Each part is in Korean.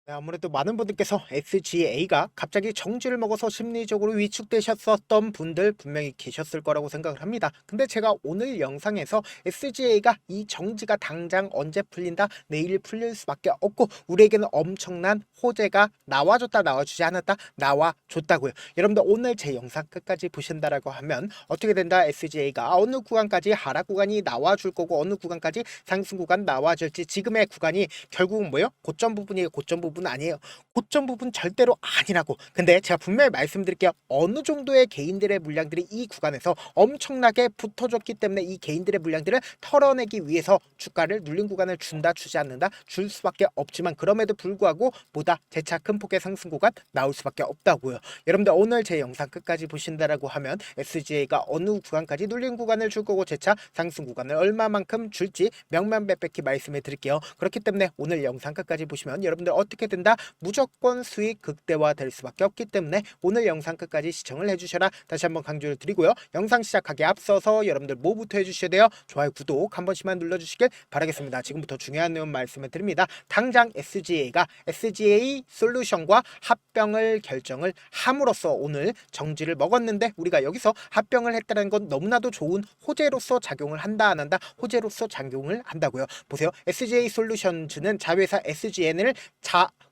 네, 아무래도 많은 분들께서 SGA가 갑자기 정지를 먹어서 심리적으로 위축되셨었던 분들 분명히 계셨을 거라고 생각을 합니다. 근데 제가 오늘 영상에서 SGA가 이 정지가 당장 언제 풀린다, 내일 풀릴 수밖에 없고 우리에게는 엄청난 호재가 나와줬다, 나와주지 않았다, 나와줬다고요. 여러분들 오늘 제 영상 끝까지 보신다라고 하면 어떻게 된다, SGA가 어느 구간까지 하락 구간이 나와줄 거고 어느 구간까지 상승 구간 나와줄지, 지금의 구간이 결국은 뭐예요? 고점 부분이에요. 고점 부분 아니에요. 고점 부분 절대로 아니라고. 근데 제가 분명히 말씀드릴게요. 어느 정도의 개인들의 물량들이 이 구간에서 엄청나게 붙어줬기 때문에 이 개인들의 물량들을 털어내기 위해서 주가를 눌린 구간을 준다, 주지 않는다, 줄 수밖에 없지만 그럼에도 불구하고 보다 재차 큰 폭의 상승 구간 나올 수밖에 없다고요. 여러분들 오늘 제 영상 끝까지 보신다라고 하면 SGA가 어느 구간까지 눌린 구간을 줄 거고 재차 상승 구간을 얼마만큼 줄지 명명백백히 말씀해 드릴게요. 그렇기 때문에 오늘 영상 끝까지 보시면 여러분들 어떻게 된다? 무조건 수익 극대화 될 수밖에 없기 때문에 오늘 영상 끝까지 시청을 해주셔라 다시 한번 강조를 드리고요. 영상 시작하기에 앞서서 여러분들 뭐부터 해주셔야 돼요? 좋아요, 구독 한 번씩만 눌러주시길 바라겠습니다. 지금부터 중요한 내용 말씀을 드립니다. 당장 SGA가 SGA 솔루션과 합병을 결정을 함으로써 오늘 정지를 먹었는데, 우리가 여기서 합병을 했다는 건 너무나도 좋은 호재로서 작용을 한다, 안 한다? 호재로서 작용을 한다고요. 보세요. SGA 솔루션즈는 자회사 SGN을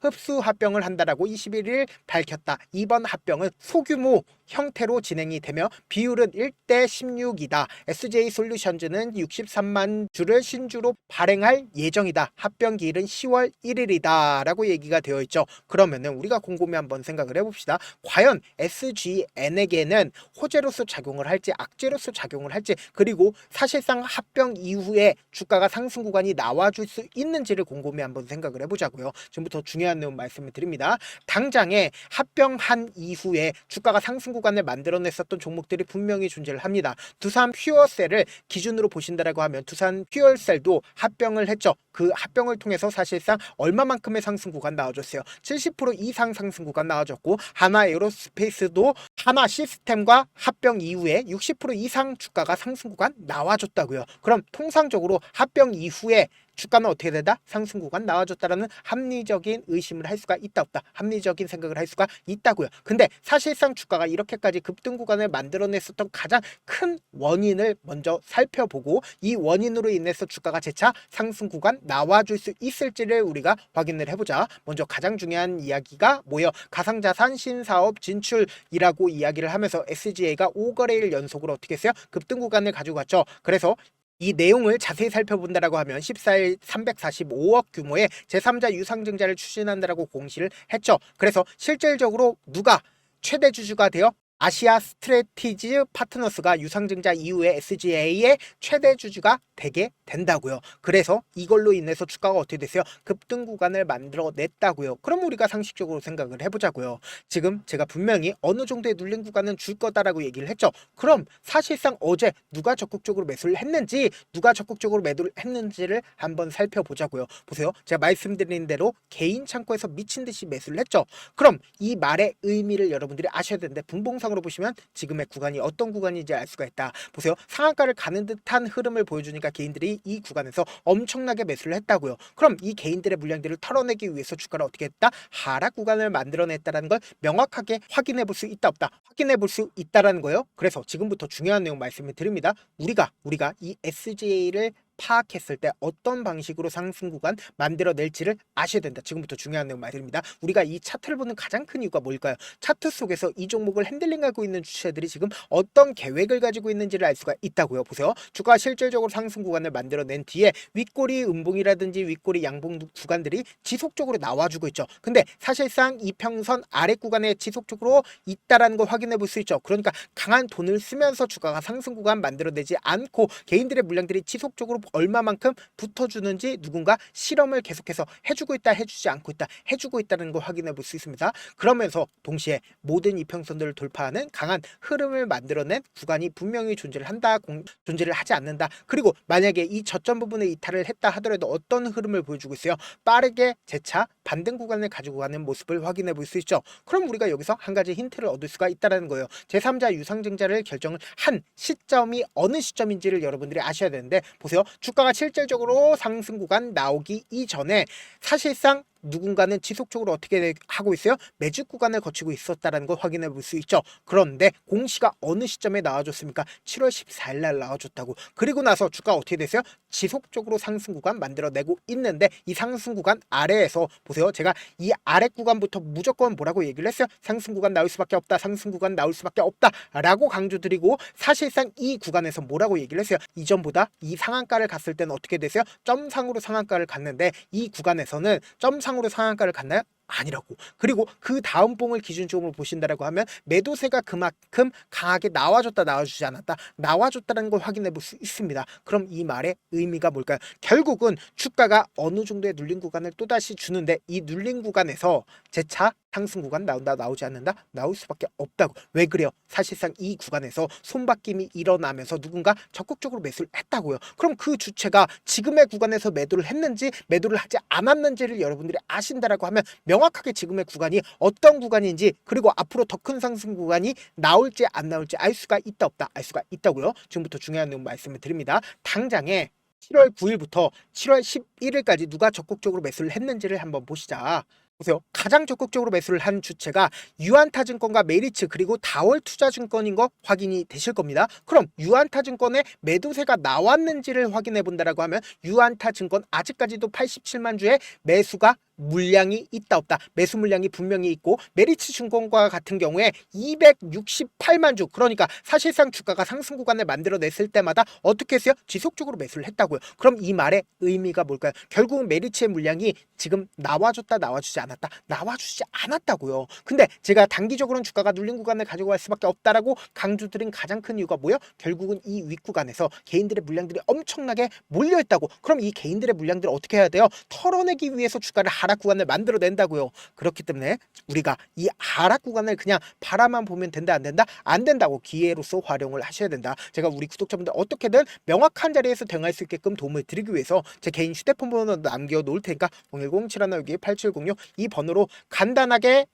흡수 합병을 한다라고 21일 밝혔다. 이번 합병은 소규모 형태로 진행이 되며 비율은 1대 16이다. SJ 솔루션즈는 63만 주를 신주로 발행할 예정이다. 합병 기일은 10월 1일이다 라고 얘기가 되어 있죠. 그러면은 우리가 곰곰이 한번 생각을 해봅시다. 과연 SGN에게는 호재로서 작용을 할지 악재로서 작용을 할지, 그리고 사실상 합병 이후에 주가가 상승 구간이 나와줄 수 있는지를 곰곰이 한번 생각을 해보자고요. 지금부터 중요한 내용 말씀을 드립니다. 당장에 합병한 이후에 주가가 상승 구간을 만들어냈었던 종목들이 분명히 존재를 합니다. 두산 퓨어셀을 기준으로 보신다라고 하면 두산 퓨어셀도 합병을 했죠. 그 합병을 통해서 사실상 얼마만큼의 상승 구간 나와줬어요. 70% 이상 상승 구간 나와줬고, 하나 에어로스페이스도 하나 시스템과 합병 이후에 60% 이상 주가가 상승 구간 나와줬다고요. 그럼 통상적으로 합병 이후에 주가는 어떻게 되다? 상승 구간 나와줬다라는 합리적인 의심을 할 수가 있다, 없다? 합리적인 생각을 할 수가 있다고요. 근데 사실상 주가가 이렇게까지 급등 구간을 만들어냈었던 가장 큰 원인을 먼저 살펴보고, 이 원인으로 인해서 주가가 재차 상승 구간 나와줄 수 있을지를 우리가 확인을 해보자. 먼저 가장 중요한 이야기가 뭐예요? 가상자산 신사업 진출이라고 이야기를 하면서 SGA가 5거래일 연속으로 어떻게 했어요? 급등 구간을 가지고 갔죠. 그래서 이 내용을 자세히 살펴본다라고 하면 14일 345억 규모의 제3자 유상증자를 추진한다라고 공시를 했죠. 그래서 실질적으로 누가 최대 주주가 되어 아시아 스트래티지 파트너스가 유상증자 이후에 SGA의 최대 주주가 되게 된다고요. 그래서 이걸로 인해서 주가가 어떻게 됐어요? 급등 구간을 만들어냈다고요. 그럼 우리가 상식적으로 생각을 해보자고요. 지금 제가 분명히 어느 정도의 눌린 구간은 줄 거다라고 얘기를 했죠. 그럼 사실상 어제 누가 적극적으로 매수를 했는지, 누가 적극적으로 매도를 했는지를 한번 살펴보자고요. 보세요. 제가 말씀드린 대로 개인 창고에서 미친 듯이 매수를 했죠. 그럼 이 말의 의미를 여러분들이 아셔야 되는데, 분봉상으로 보시면 지금의 구간이 어떤 구간인지 알 수가 있다. 보세요. 상한가를 가는 듯한 흐름을 보여주니까 개인들이 이 구간에서 엄청나게 매수를 했다고요. 그럼 이 개인들의 물량들을 털어내기 위해서 주가를 어떻게 했다? 하락 구간을 만들어냈다는 걸 명확하게 확인해 볼 수 있다, 없다? 확인해 볼 수 있다라는 거예요. 그래서 지금부터 중요한 내용 말씀을 드립니다. 우리가 이 SGA를 파악했을 때 어떤 방식으로 상승 구간 만들어낼지를 아셔야 된다. 지금부터 중요한 내용 말씀드립니다. 우리가 이 차트를 보는 가장 큰 이유가 뭘까요? 차트 속에서 이 종목을 핸들링하고 있는 주체들이 지금 어떤 계획을 가지고 있는지를 알 수가 있다고요. 보세요. 주가 실질적으로 상승 구간을 만들어낸 뒤에 윗꼬리 음봉이라든지 윗꼬리 양봉 구간들이 지속적으로 나와주고 있죠. 근데 사실상 이평선 아래 구간에 지속적으로 있다라는 걸 확인해 볼 수 있죠. 그러니까 강한 돈을 쓰면서 주가가 상승 구간 만들어내지 않고 개인들의 물량들이 지속적으로 얼마만큼 붙어주는지 누군가 실험을 계속해서 해주고 있다, 해주지 않고 있다, 해주고 있다는 걸 확인해 볼 수 있습니다. 그러면서 동시에 모든 이평선들을 돌파하는 강한 흐름을 만들어낸 구간이 분명히 존재를 한다, 존재를 하지 않는다. 그리고 만약에 이 저점 부분에 이탈을 했다 하더라도 어떤 흐름을 보여주고 있어요? 빠르게 재차 반등 구간을 가지고 가는 모습을 확인해 볼 수 있죠. 그럼 우리가 여기서 한 가지 힌트를 얻을 수가 있다는 거예요. 제3자 유상증자를 결정을 한 시점이 어느 시점인지를 여러분들이 아셔야 되는데, 보세요. 주가가 실질적으로 상승 구간 나오기 이전에 사실상 누군가는 지속적으로 어떻게 하고 있어요? 매집 구간을 거치고 있었다는 걸 확인해 볼 수 있죠. 그런데 공시가 어느 시점에 나와줬습니까? 7월 14일 날 나와줬다고. 그리고 나서 주가가 어떻게 됐어요? 지속적으로 상승 구간 만들어내고 있는데 이 상승 구간 아래에서 보세요. 제가 이 아래 구간부터 무조건 뭐라고 얘기를 했어요? 상승 구간 나올 수밖에 없다. 상승 구간 나올 수밖에 없다. 라고 강조드리고 사실상 이 구간에서 뭐라고 얘기를 했어요? 이전보다 이 상한가를 갔을 때는 어떻게 됐어요? 점상으로 상한가를 갔는데 이 구간에서는 점상으로 상한가를 갔나요? 아니라고. 그리고 그 다음 봉을 기준점으로 보신다라고 하면 매도세가 그만큼 강하게 나와줬다 나와주지 않았다 나와줬다는 걸 확인해 볼 수 있습니다. 그럼 이 말의 의미가 뭘까요? 결국은 주가가 어느 정도의 눌린 구간을 또다시 주는데 이 눌린 구간에서 재차 상승 구간 나온다 나오지 않는다 나올 수밖에 없다고. 왜 그래요? 사실상 이 구간에서 손바뀜이 일어나면서 누군가 적극적으로 매수를 했다고요. 그럼 그 주체가 지금의 구간에서 매도를 했는지 매도를 하지 않았는지를 여러분들이 아신다라고 하면 명확하게 지금의 구간이 어떤 구간인지 그리고 앞으로 더 큰 상승 구간이 나올지 안 나올지 알 수가 있다 없다 알 수가 있다고요. 지금부터 중요한 내용 말씀을 드립니다. 당장에 7월 9일부터 7월 11일까지 누가 적극적으로 매수를 했는지를 한번 보시자. 보세요. 가장 적극적으로 매수를 한 주체가 유안타증권과 메리츠 그리고 다월투자증권인 거 확인이 되실 겁니다. 그럼 유안타증권의 매도세가 나왔는지를 확인해 본다라고 하면 유안타증권 아직까지도 87만 주의 매수가 물량이 있다 없다 매수 물량이 분명히 있고 메리츠 증권과 같은 경우에 268만 주 그러니까 사실상 주가가 상승 구간을 만들어냈을 때마다 어떻게 했어요? 지속적으로 매수를 했다고요. 그럼 이 말의 의미가 뭘까요? 결국은 메리츠의 물량이 지금 나와줬다 나와주지 않았다 나와주지 않았다고요. 근데 제가 단기적으로는 주가가 눌린 구간을 가지고 갈 수밖에 없다라고 강조드린 가장 큰 이유가 뭐예요? 결국은 이 윗구간에서 개인들의 물량들이 엄청나게 몰려있다고. 그럼 이 개인들의 물량들을 어떻게 해야 돼요? 털어내기 위해서 주가를 하락 구간을 만들어낸다고요. 그렇기 때문에 우리가 이 하락 구간을 그냥 바라만 보면 된다 안 된다? 안 된다고. 기회로서 활용을 하셔야 된다. 제가 우리 구독자분들 어떻게든 명확한 자리에서 대응할 수 있게끔 도움을 드리기 위해서 제 개인 휴대폰 번호 남겨놓을 테니까 010-7162-8706 이 번호로 간단하게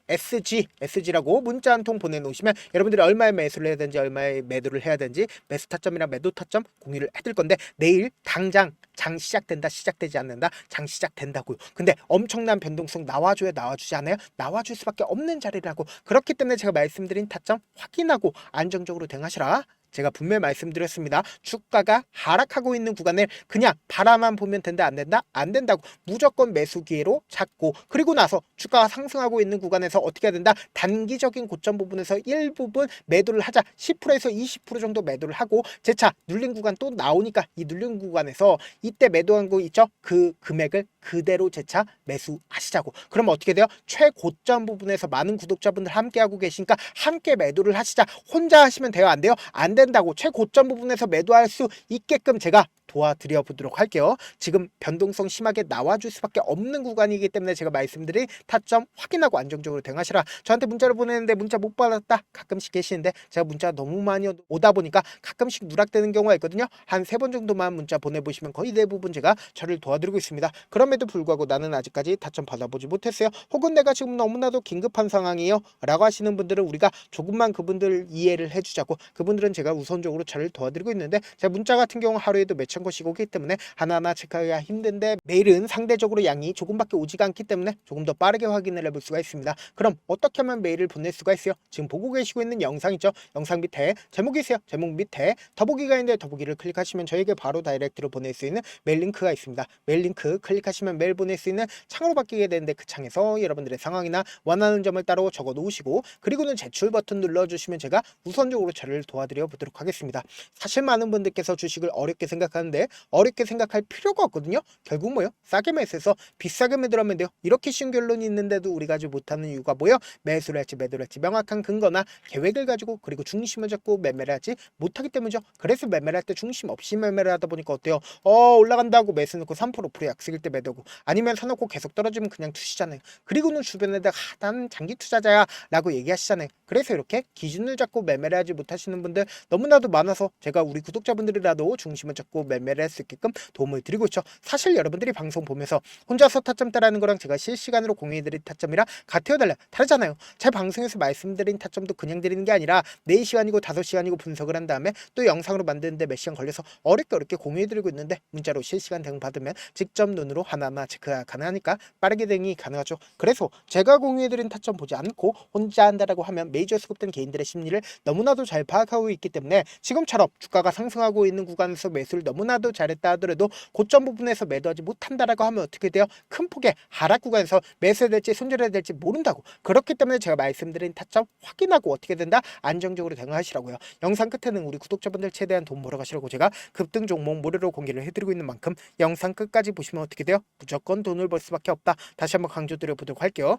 SG라고 문자 한 통 보내놓으시면 여러분들이 얼마에 매수를 해야 되는지 얼마에 매도를 해야 되는지 매수 타점이랑 매도 타점 공유를 해드릴 건데 내일 당장 장 시작된다 시작되지 않는다 장 시작된다고요. 근데 엄청난 변동성 나와줘야 나와주지 않아요? 나와줄 수밖에 없는 자리라고. 그렇기 때문에 제가 말씀드린 타점 확인하고 안정적으로 대응하시라. 제가 분명히 말씀드렸습니다. 주가가 하락하고 있는 구간을 그냥 바라만 보면 된다 안 된다? 안 된다고. 무조건 매수 기회로 잡고 그리고 나서 주가가 상승하고 있는 구간에서 어떻게 해야 된다? 단기적인 고점 부분에서 일부분 매도를 하자. 10%에서 20% 정도 매도를 하고 재차 눌린 구간 또 나오니까 이 눌린 구간에서 이때 매도한 거 있죠? 그 금액을 그대로 재차 매수하시자고. 그럼 어떻게 돼요? 최고점 부분에서 많은 구독자분들 함께하고 계시니까 함께 매도를 하시자. 혼자 하시면 돼요? 안 돼요? 안 된다고. 최고점 부분에서 매도할 수 있게끔 제가 도와드려 보도록 할게요. 지금 변동성 심하게 나와줄 수밖에 없는 구간이기 때문에 제가 말씀드린 타점 확인하고 안정적으로 대응하시라. 저한테 문자를 보내는데 문자 못 받았다 가끔씩 계시는데 제가 문자가 너무 많이 오다 보니까 가끔씩 누락되는 경우가 있거든요. 한 3번 정도만 문자 보내보시면 거의 대부분 제가 저를 도와드리고 있습니다. 그럼에도 불구하고 나는 아직까지 타점 받아보지 못했어요. 혹은 내가 지금 너무나도 긴급한 상황이에요 라고 하시는 분들은 우리가 조금만 그분들 이해를 해주자고. 그분들은 제가 우선적으로 저를 도와드리고 있는데 제가 문자 같은 경우 하루에도 몇천 것이 오기 때문에 하나하나 체크하기가 힘든데 메일은 상대적으로 양이 조금밖에 오지가 않기 때문에 조금 더 빠르게 확인을 해볼 수가 있습니다. 그럼 어떻게 하면 메일을 보낼 수가 있어요? 지금 보고 계시고 있는 영상 있죠? 영상 밑에 제목이 있어요. 제목 밑에 더보기가 있는데 더보기를 클릭하시면 저에게 바로 다이렉트로 보낼 수 있는 메일 링크가 있습니다. 메일 링크 클릭하시면 메일 보낼 수 있는 창으로 바뀌게 되는데 그 창에서 여러분들의 상황이나 원하는 점을 따로 적어 놓으시고 그리고는 제출 버튼 눌러주시면 제가 우선적으로 저를 도와드려 보도록 하겠습니다. 사실 많은 분들께서 주식을 어렵게 생각하는데 어렵게 생각할 필요가 없거든요. 결국 뭐요? 싸게 매수해서 비싸게 매도하면 돼요. 이렇게 쉬운 결론이 있는데도 우리가 하지 못하는 이유가 뭐요? 매수를 할지 매도를 할지 명확한 근거나 계획을 가지고 그리고 중심을 잡고 매매를 하지 못하기 때문이죠. 그래서 매매를 할 때 중심 없이 매매를 하다 보니까 어때요? 올라간다고 매수 넣고 3% 5% 약속일 때 매도고 아니면 사놓고 계속 떨어지면 그냥 투시잖아요. 그리고는 주변에다가 난 장기 투자자야 라고 얘기하시잖아요. 그래서 이렇게 기준을 잡고 매매를 하지 못하시는 분들 너무나도 많아서 제가 우리 구독자분들이라도 중심을 잡고 매매를 할 수 있게끔 도움을 드리고 있죠. 사실 여러분들이 방송 보면서 혼자서 타점 따라하는 거랑 제가 실시간으로 공유해드린 타점이랑 같아요 달라요? 다르잖아요. 제 방송에서 말씀드린 타점도 그냥 드리는 게 아니라 4시간이고 5시간이고 분석을 한 다음에 또 영상으로 만드는데 몇 시간 걸려서 어렵게 공유해드리고 있는데 문자로 실시간 대응 받으면 직접 눈으로 하나하나 체크가 가능하니까 빠르게 대응이 가능하죠. 그래서 제가 공유해드린 타점 보지 않고 혼자 한다라고 하면 메이저 수급된 개인들의 심리를 너무나도 잘 파악하고 있기 때문에 지금처럼 주가가 상승하고 있는 구간에서 매수를 너무나도 잘했다 하더라도 고점 부분에서 매도하지 못한다라고 하면 어떻게 돼요? 큰 폭의 하락 구간에서 매수해야 될지 손절해야 될지 모른다고. 그렇기 때문에 제가 말씀드린 타점 확인하고 어떻게 된다? 안정적으로 대응하시라고요. 영상 끝에는 우리 구독자분들 최대한 돈 벌어가시라고 제가 급등 종목 무료로 공개를 해드리고 있는 만큼 영상 끝까지 보시면 어떻게 돼요? 무조건 돈을 벌 수밖에 없다. 다시 한번 강조드려보도록 할게요.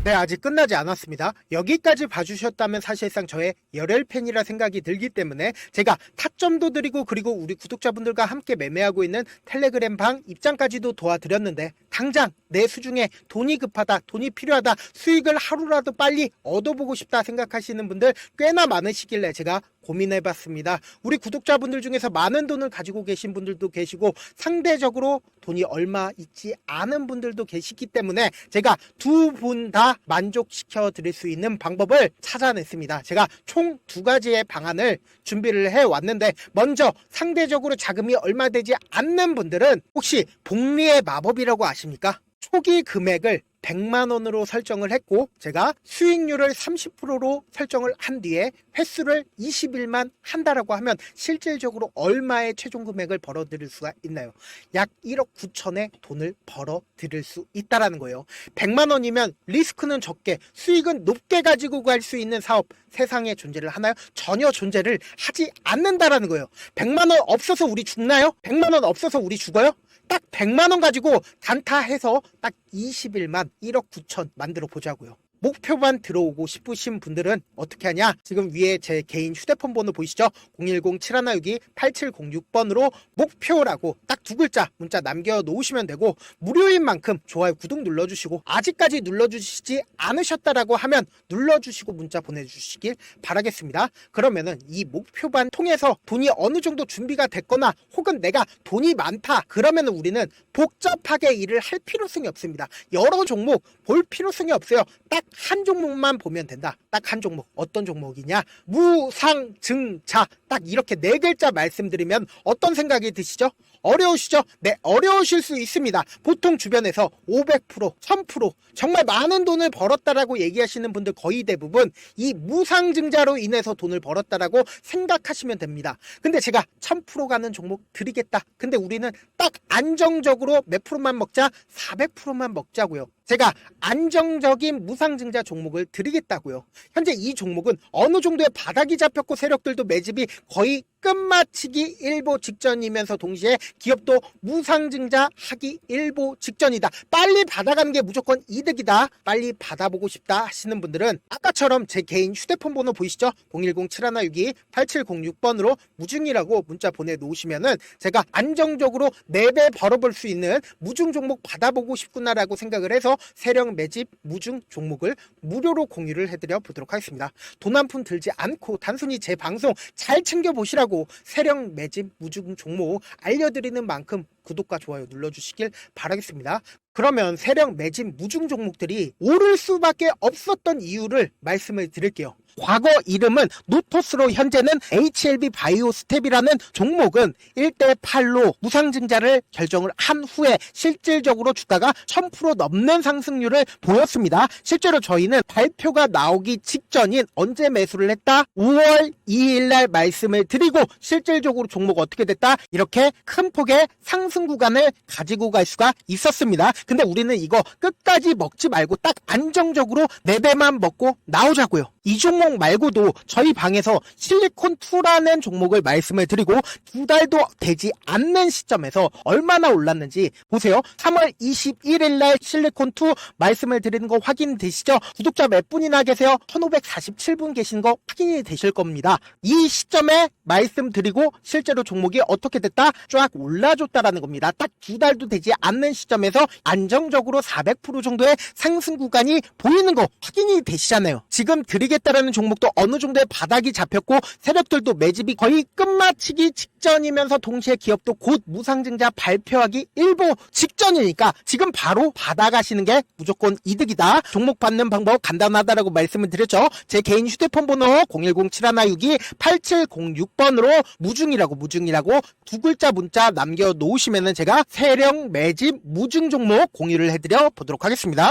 네, 아직 끝나지 않았습니다. 여기까지 봐주셨다면 사실상 저의 열혈 팬이라 생각이 들기 때문에 제가 타점도 드리고 그리고 우리 구독자분들과 함께 매매하고 있는 텔레그램 방 입장까지도 도와드렸는데 당장 내 수중에 돈이 급하다, 돈이 필요하다, 수익을 하루라도 빨리 얻어보고 싶다 생각하시는 분들 꽤나 많으시길래 제가 고민해봤습니다. 우리 구독자분들 중에서 많은 돈을 가지고 계신 분들도 계시고 상대적으로 돈이 얼마 있지 않은 분들도 계시기 때문에 제가 두 분 다 만족시켜 드릴 수 있는 방법을 찾아냈습니다. 제가 총 2가지의 방안을 준비를 해왔는데 먼저 상대적으로 자금이 얼마 되지 않는 분들은 혹시 복리의 마법이라고 아십니까? 초기 금액을 100만원으로 설정을 했고 제가 수익률을 30%로 설정을 한 뒤에 횟수를 20일만 한다라고 하면 실질적으로 얼마의 최종 금액을 벌어들일 수가 있나요? 약 1억 9천의 돈을 벌어들일 수 있다라는 거예요. 100만원이면 리스크는 적게 수익은 높게 가지고 갈 수 있는 사업 세상에 존재를 하나요? 전혀 존재를 하지 않는다라는 거예요. 100만원 없어서 우리 죽나요? 100만원 없어서 우리 죽어요? 딱 100만원 가지고 단타해서 딱 20일만 1억 9천 만들어 보자고요. 목표만 들어오고 싶으신 분들은 어떻게 하냐? 지금 위에 제 개인 휴대폰 번호 보이시죠? 010-7162-8706번으로 목표라고 딱 2글자 문자 남겨놓으시면 되고 무료인 만큼 좋아요 구독 눌러주시고 아직까지 눌러주시지 않으셨다라고 하면 눌러주시고 문자 보내주시길 바라겠습니다. 그러면은 이 목표반 통해서 돈이 어느 정도 준비가 됐거나 혹은 내가 돈이 많다 그러면은 우리는 복잡하게 일을 할 필요성이 없습니다. 여러 종목 볼 필요성이 없어요. 딱 한 종목만 보면 된다. 딱 한 종목. 어떤 종목이냐? 무상증자. 딱 이렇게 4글자 말씀드리면 어떤 생각이 드시죠? 어려우시죠? 네, 어려우실 수 있습니다. 보통 주변에서 500%, 1000% 정말 많은 돈을 벌었다라고 얘기하시는 분들 거의 대부분 이 무상증자로 인해서 돈을 벌었다라고 생각하시면 됩니다. 근데 제가 1000% 가는 종목 드리겠다. 근데 우리는 딱 안정적으로 몇 프로만 먹자? 400%만 먹자고요. 제가 안정적인 무상증자 종목을 드리겠다고요. 현재 이 종목은 어느 정도의 바닥이 잡혔고 세력들도 매집이 거의 끝마치기 일보 직전이면서 동시에 기업도 무상증자 하기 일보 직전이다. 빨리 받아가는 게 무조건 이득이다. 빨리 받아보고 싶다 하시는 분들은 아까처럼 제 개인 휴대폰 번호 보이시죠? 010-7162-8706번으로 무중이라고 문자 보내놓으시면은 제가 안정적으로 4배 벌어볼 수 있는 무중 종목 받아보고 싶구나라고 생각을 해서 세력 매집 무중 종목을 무료로 공유를 해드려 보도록 하겠습니다. 돈 한 푼 들지 않고 단순히 제 방송 잘 챙겨보시라고 세력 매집 무중 종목 알려드리는 만큼 구독과 좋아요 눌러주시길 바라겠습니다. 그러면 세력 매집 무중 종목들이 오를 수밖에 없었던 이유를 말씀을 드릴게요. 과거 이름은 노토스로 현재는 HLB 바이오스텝이라는 종목은 1대8로 무상증자를 결정을 한 후에 실질적으로 주가가 1000% 넘는 상승률을 보였습니다. 실제로 저희는 발표가 나오기 직전인 언제 매수를 했다? 5월 2일날 말씀을 드리고 실질적으로 종목 어떻게 됐다? 이렇게 큰 폭의 상승 구간을 가지고 갈 수가 있었습니다. 근데 우리는 이거 끝까지 먹지 말고 딱 안정적으로 4배만 먹고 나오자고요. 이 종목 말고도 저희 방에서 실리콘2라는 종목을 말씀을 드리고 2달도 되지 않는 시점에서 얼마나 올랐는지 보세요. 3월 21일 날 실리콘2 말씀을 드리는 거 확인되시죠? 구독자 몇 분이나 계세요? 1547분 계신 거 확인이 되실 겁니다. 이 시점에 말씀드리고 실제로 종목이 어떻게 됐다? 쫙 올라줬다라는 겁니다. 딱 2달도 되지 않는 시점에서 안정적으로 400% 정도의 상승 구간이 보이는 거 확인이 되시잖아요. 지금 드리겠다라는 있는 종목도 어느 정도의 바닥이 잡혔고 세력들도 매집이 거의 끝마치기 직전이면서 동시에 기업도 곧 무상증자 발표하기 일보 직전이니까 지금 바로 받아가시는 게 무조건 이득이다. 종목 받는 방법 간단하다라고 말씀을 드렸죠. 제 개인 휴대폰 번호 010-7162-8706번으로 무중이라고 두 글자 문자 남겨놓으시면은 제가 세력 매집 무중 종목 공유를 해드려 보도록 하겠습니다.